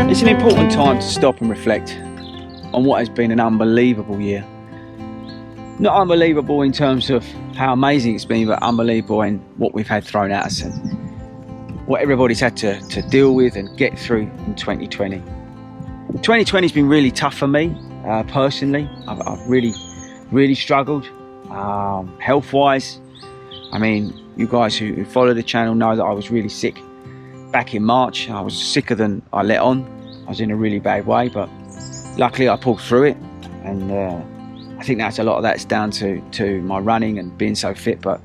It's an important time to stop and reflect on what has been an unbelievable year. Not unbelievable in terms of how amazing it's been, but unbelievable in what we've had thrown at us and what everybody's had to deal with and get through in 2020. 2020 has been really tough for me personally. I've really struggled health-wise. I mean, you guys who follow the channel know that I was really sick back in March. I was sicker than I let on. I was in a really bad way, but luckily I pulled through it, and I think that's a lot of that's down to my running and being so fit. But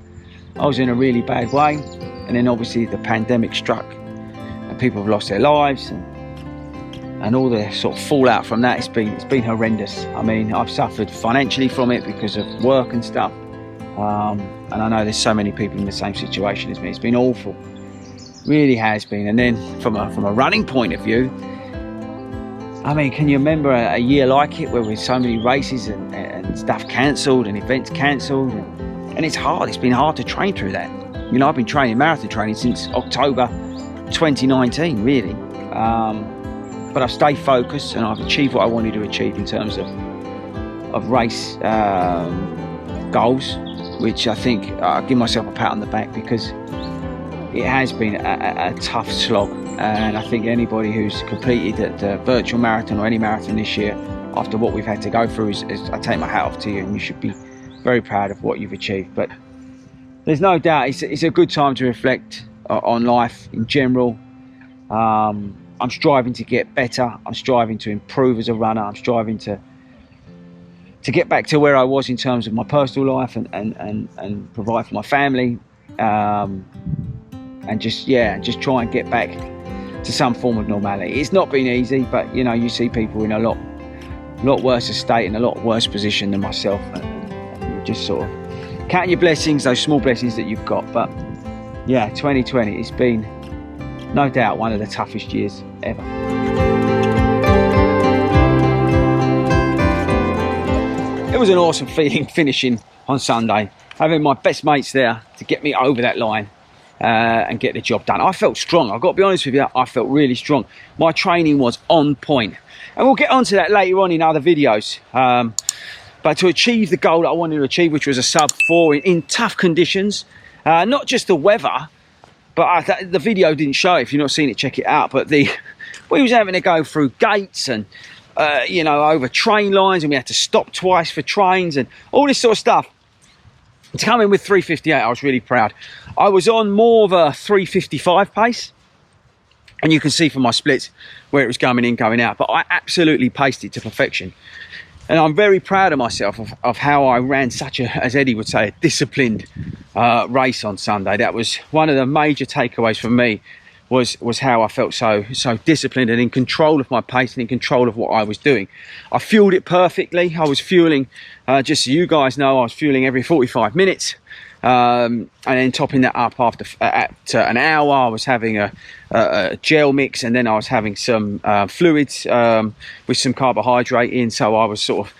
I was in a really bad way, and then obviously the pandemic struck and people have lost their lives, and all the sort of fallout from that, it's been horrendous. I mean, I've suffered financially from it because of work and stuff, and I know there's so many people in the same situation as me. It's been awful, really has been. And then from a running point of view, I mean, can you remember a year like it where with so many races and stuff cancelled and events cancelled, and it's hard. It's been hard to train through that. You know, I've been training marathon training since October 2019, really. But I've stayed focused and I've achieved what I wanted to achieve in terms of race goals, which I think I'll give myself a pat on the back, because it has been a tough slog. And I think anybody who's completed the virtual marathon or any marathon this year, after what we've had to go through, is I take my hat off to you, and you should be very proud of what you've achieved. But there's no doubt it's a good time to reflect on life in general. I'm striving to get better. I'm striving to improve as a runner. I'm striving to get back to where I was in terms of my personal life and provide for my family, and just try and get back to some form of normality. It's not been easy, but you know, you see people in a lot worse state, in a lot worse position than myself, and you just sort of count your blessings, those small blessings that you've got. But yeah, 2020, it's been no doubt one of the toughest years ever. It was an awesome feeling finishing on Sunday, having my best mates there to get me over that line and get the job done. I felt strong. I've got to be honest with you, I felt really strong. My training was on point, and we'll get onto that later on in other videos. But to achieve the goal that I wanted to achieve, which was a sub 4 in tough conditions, not just the weather, but the video didn't show it. If you've not seen it, check it out. But we was having to go through gates and you know, over train lines, and we had to stop twice for trains and all this sort of stuff. To come in with 3:58, I was really proud. I was on more of a 3:55 pace, and you can see from my splits where it was coming in, going out, but I absolutely paced it to perfection. And I'm very proud of myself of how I ran such a, as Eddie would say, a disciplined race on Sunday. That was one of the major takeaways for me, was how I felt so disciplined and in control of my pace and in control of what I was doing. I fueled it perfectly. I was fueling, just so you guys know, I was fueling every 45 minutes. And then topping that up after at an hour, I was having a gel mix, and then I was having some fluids with some carbohydrate in. So I was sort of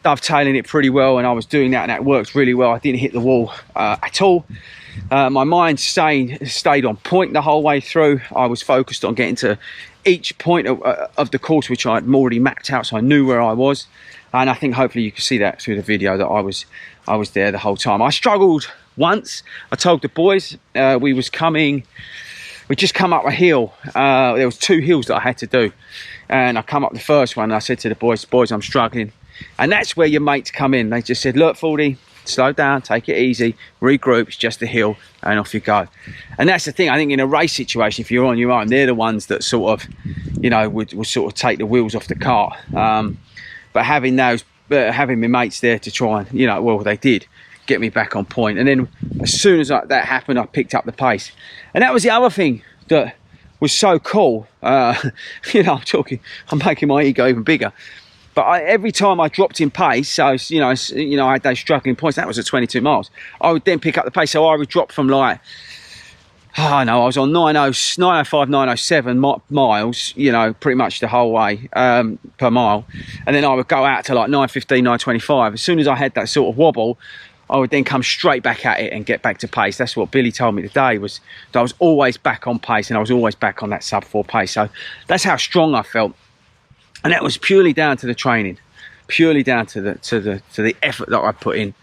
dovetailing it pretty well, and I was doing that, and that worked really well. I didn't hit the wall at all. My mind stayed on point the whole way through. I was focused on getting to each point of the course, which I'd already mapped out, so I knew where I was. And I think hopefully you can see that through the video, that I was there the whole time. I struggled once. I told the boys we just come up a hill. There was 2 hills that I had to do, and I come up the first one, and I said to the boys, I'm struggling. And that's where your mates come in. They just said, look, Fordy, slow down, take it easy, regroup, it's just a hill, and off you go. And that's the thing, I think in a race situation, if you're on your own, they're the ones that sort of, you know, would sort of take the wheels off the car. But having my mates there to try and, you know, well, they did get me back on point. And then as soon as that happened, I picked up the pace. And that was the other thing that was so cool. You know, I'm making my ego even bigger. But every time I dropped in pace, so you know, I had those struggling points. That was at 22 miles. I would then pick up the pace, so I would drop from like, I was on 905, 907 miles, you know, pretty much the whole way per mile, and then I would go out to like 915, 925. As soon as I had that sort of wobble, I would then come straight back at it and get back to pace. That's what Billy told me today, was that I was always back on pace and I was always back on that sub 4 pace. So that's how strong I felt, and that was purely down to the training, purely down to the effort that I put in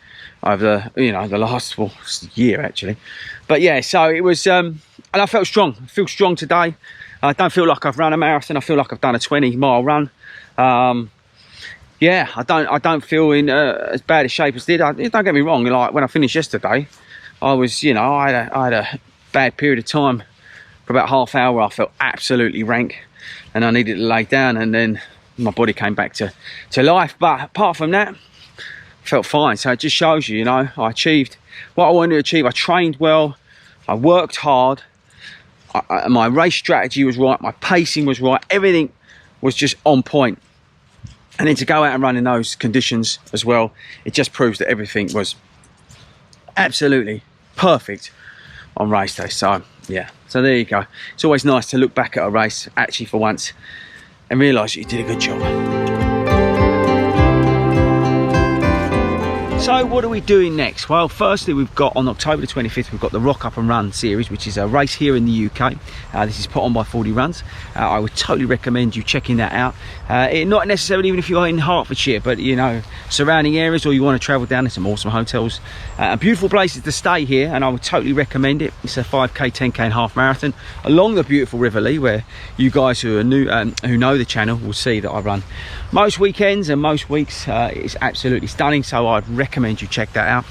over the last year actually. But yeah, so it was and I felt strong. I feel strong today. I don't feel like I've run a marathon. I feel like I've done a 20-mile run. Yeah, I don't feel in as bad a shape as did. Don't get me wrong. Like when I finished yesterday, I was, I had a bad period of time for about half hour where I felt absolutely rank, and I needed to lay down, and then my body came back to life. But apart from that, I felt fine. So it just shows you, I achieved what I wanted to achieve. I trained well. I worked hard. My race strategy was right. My pacing was right. Everything was just on point. And then to go out and run in those conditions as well, it just proves that everything was absolutely perfect on race day. So yeah, so there you go. It's always nice to look back at a race, actually for once, and realise that you did a good job. So what are we doing next? Well, firstly, we've got on October the 25th, we've got the Rock Up and Run series, which is a race here in the UK. This is put on by Fordy Runs. I would totally recommend you checking that out. Not necessarily even if you're in Hertfordshire, but surrounding areas, or you want to travel down. There's some awesome hotels and beautiful places to stay here, and I would totally recommend it. It's a 5k, 10k and half marathon along the beautiful River Lee, where you guys who are new, who know the channel, will see that I run most weekends and most weeks. It's absolutely stunning, so I'd recommend you check that out.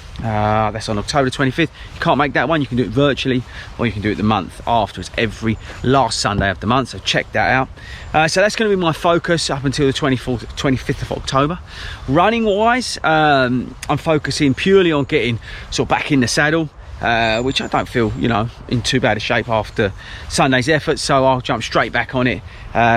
That's on October 25th. You can't make that one, you can do it virtually, or you can do it the month afterwards, every last Sunday of the month, so check that out. So that's going to be my focus up until the 25th of October. Running wise, I'm focusing purely on getting sort of back in the saddle, which I don't feel in too bad a shape after Sunday's effort, so I'll jump straight back on it.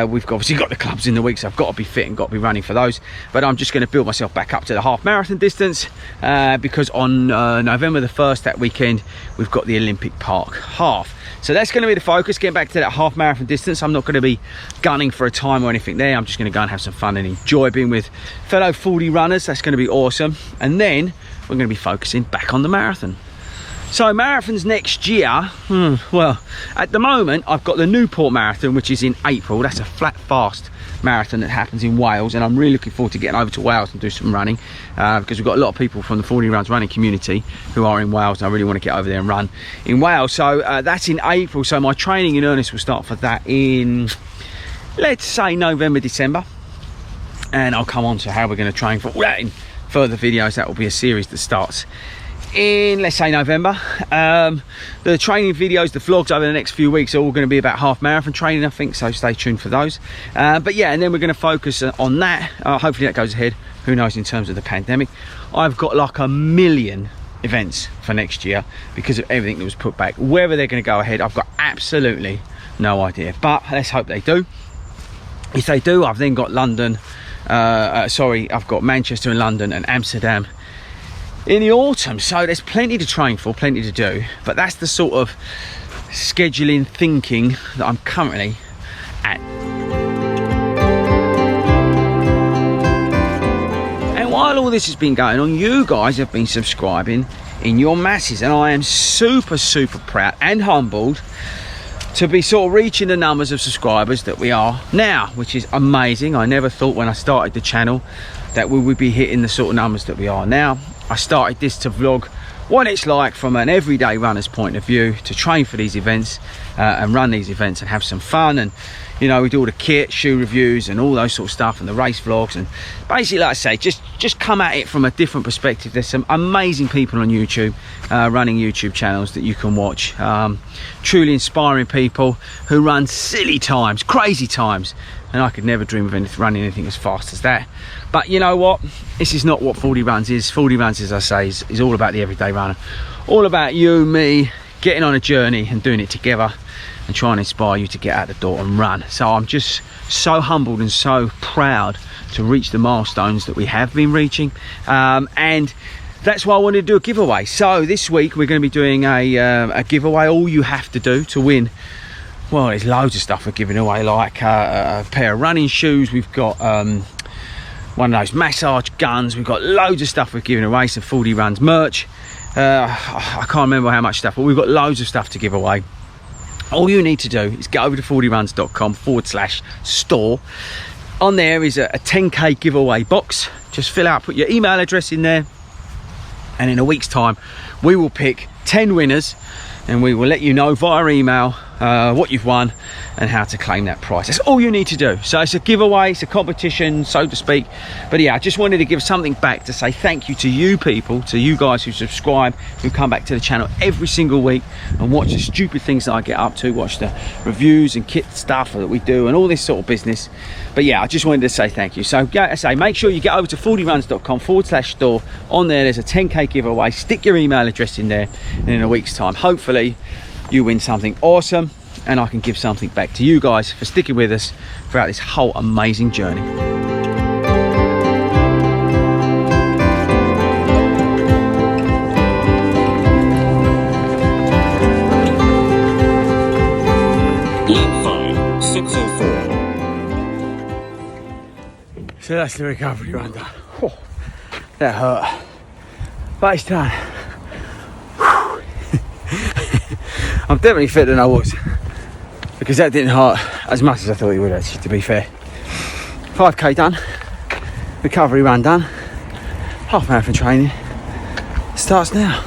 We've obviously got the clubs in the week, so I've got to be fit and got to be running for those, but I'm just going to build myself back up to the half marathon distance, because on November the 1st, that weekend, we've got the Olympic Park half. So that's going to be the focus, getting back to that half marathon distance. I'm not going to be gunning for a time or anything there. I'm just going to go and have some fun and enjoy being with fellow Fordy runners. That's going to be awesome. And then we're going to be focusing back on the marathon. So marathons next year, well, at the moment, I've got the Newport Marathon, which is in April. That's a flat fast marathon that happens in Wales, and I'm really looking forward to getting over to Wales and do some running, because we've got a lot of people from the Fordy Runs running community who are in Wales, and I really want to get over there and run in Wales. So that's in April, so my training in earnest will start for that in, let's say, November, December, and I'll come on to how we're going to train for all that in further videos. That will be a series that starts in, let's say, November. The training videos, the vlogs over the next few weeks are all going to be about half marathon training, I think, so stay tuned for those. But yeah, and then we're going to focus on that. Hopefully that goes ahead, who knows, in terms of the pandemic. I've got like a million events for next year because of everything that was put back. Whether they're going to go ahead, I've got absolutely no idea, but let's hope they do. If they do, I've then got London, I've got Manchester and London and Amsterdam in the autumn, so there's plenty to train for, plenty to do, but that's the sort of scheduling thinking that I'm currently at. And while all this has been going on, you guys have been subscribing in your masses, and I am super proud and humbled to be sort of reaching the numbers of subscribers that we are now, which is amazing. I never thought when I started the channel that we would be hitting the sort of numbers that we are now. I started this to vlog what it's like from an everyday runner's point of view, to train for these events and run these events and have some fun. And we do all the kit, shoe reviews and all those sort of stuff, and the race vlogs, and basically, like I say, just come at it from a different perspective. There's some amazing people on YouTube running YouTube channels that you can watch, truly inspiring people who run silly times, crazy times, and I could never dream of running anything as fast as that. But you know what, this is not what Fordy Runs is. Fordy Runs, as I say, is all about the everyday runner, all about you, me, getting on a journey and doing it together, and trying to inspire you to get out the door and run. So I'm just so humbled and so proud to reach the milestones that we have been reaching, and that's why I wanted to do a giveaway. So this week we're going to be doing a giveaway. All you have to do to win, well, there's loads of stuff we're giving away, like a pair of running shoes. We've got one of those massage guns. We've got loads of stuff we're giving away, some Fordy Runs merch. I can't remember how much stuff, but we've got loads of stuff to give away. All you need to do is get over to fordyruns.com/store. On there is a 10k giveaway box. Just fill out, put your email address in there, and in a week's time we will pick 10 winners and we will let you know via email what you've won and how to claim that prize. That's all you need to do. So it's a giveaway, it's a competition, so to speak. But yeah, I just wanted to give something back to say thank you to you people, to you guys who subscribe, who come back to the channel every single week and watch the stupid things that I get up to, watch the reviews and kit stuff that we do and all this sort of business. But yeah, I just wanted to say thank you. So yeah, I say make sure you get over to fordyruns.com/store. On there there's a 10k giveaway. Stick your email address in there, and in a week's time hopefully you win something awesome, and I can give something back to you guys for sticking with us throughout this whole amazing journey. Lap 5, 604. So that's the recovery run done. Oh, that hurt, but it's done. I'm definitely fitter than I was, because that didn't hurt as much as I thought it would, actually, to be fair. 5k done, recovery run done, half marathon training starts now.